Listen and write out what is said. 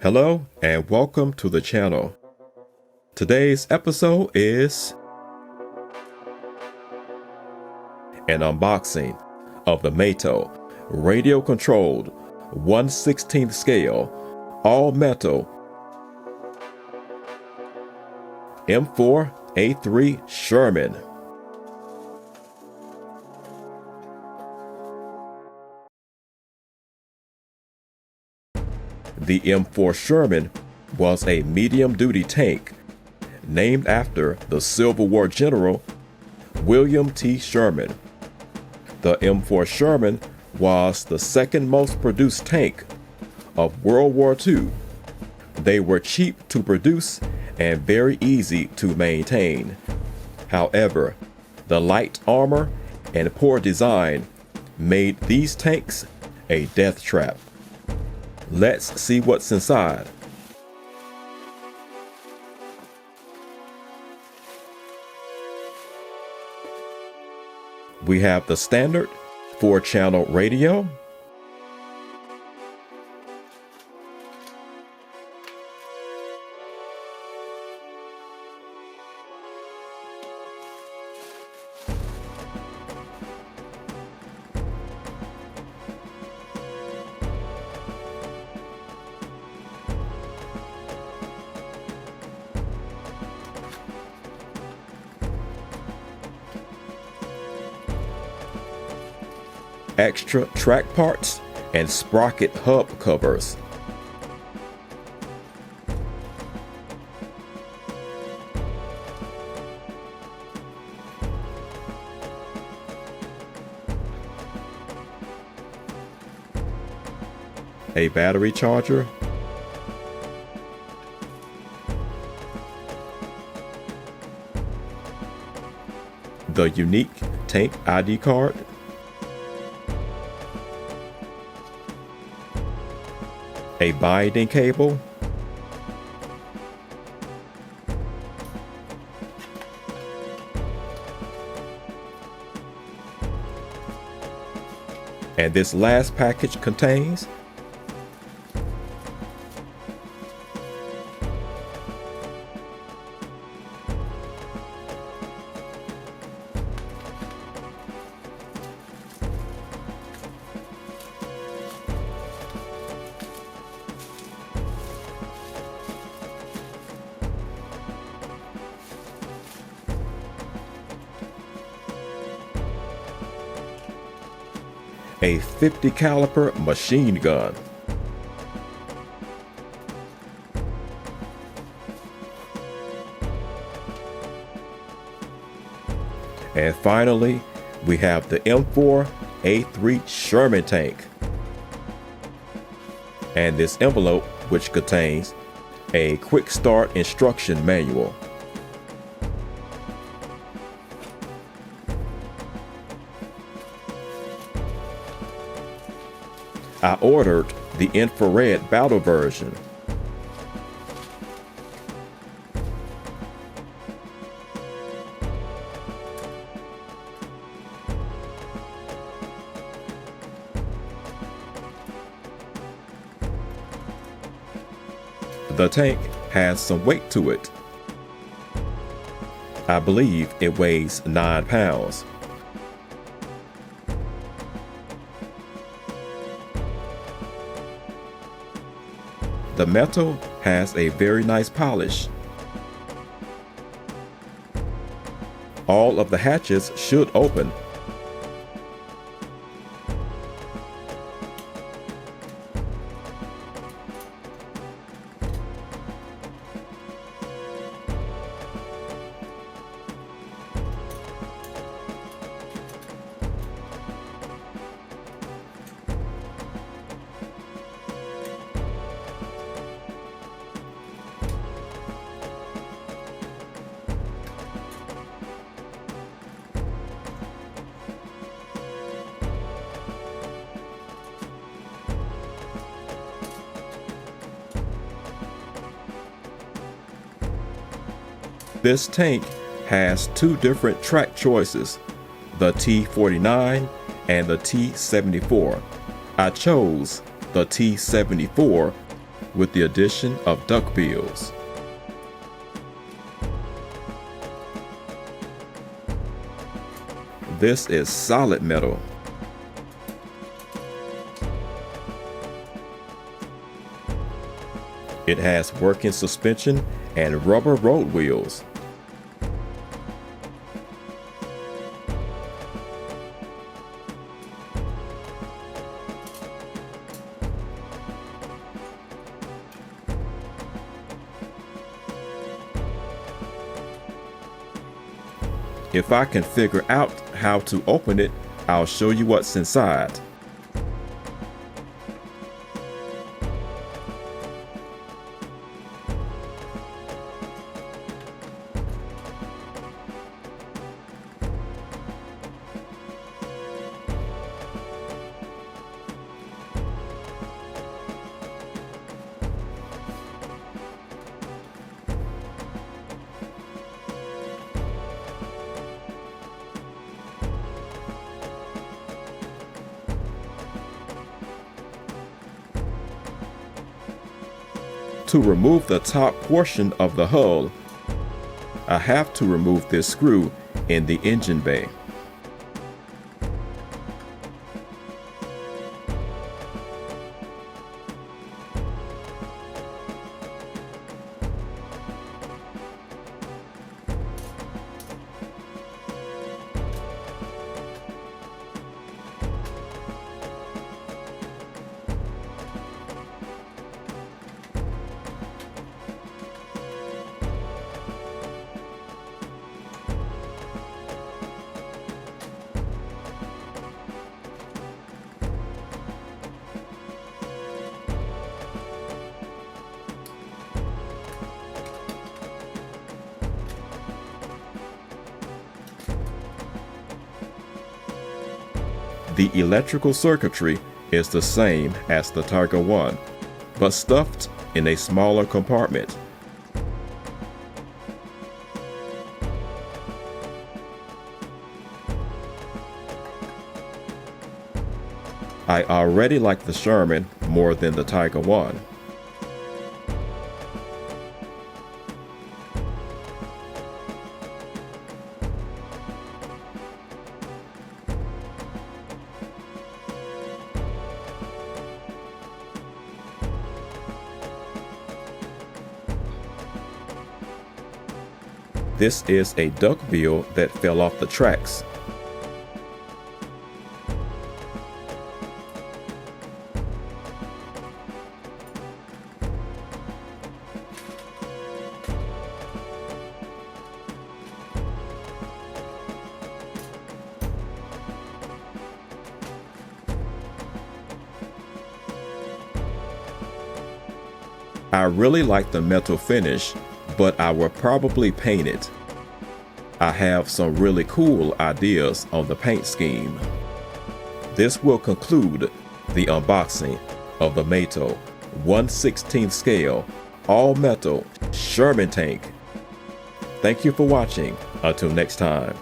Hello and welcome to the channel. Today's episode is an unboxing of the Mato radio-controlled 1/16 scale all-metal M4A3 Sherman. The M4 Sherman was a medium-duty tank named after the Civil War general William T. Sherman. The M4 Sherman was the second most produced tank of World War II. They were cheap to produce and very easy to maintain. However, the light armor and poor design made these tanks a death trap. Let's see what's inside. We have the standard 4-channel radio, extra track parts, and sprocket hub covers. A battery charger, the unique tank ID card, a binding cable, and this last package contains a 50 caliber machine gun, and finally we have the M4A3 Sherman tank and this envelope, which contains a quick start instruction manual. I ordered the infrared battle version. The tank has some weight to it. I believe it weighs 9 pounds. The metal has a very nice polish. All of the hatches should open. This tank has two different track choices, the T49 and the T74. I chose the T74 with the addition of duckbills. This is solid metal. It has working suspension and rubber road wheels. If I can figure out how to open it, I'll show you what's inside. To remove the top portion of the hull, I have to remove this screw in the engine bay. The electrical circuitry is the same as the Tiger 1, but stuffed in a smaller compartment. I already like the Sherman more than the Tiger 1. This is a duckbill that fell off the tracks. I really like the metal finish, but I will probably paint it. I have some really cool ideas on the paint scheme. This will conclude the unboxing of the Mato 1/16 scale all-metal Sherman tank. Thank you for watching. Until next time.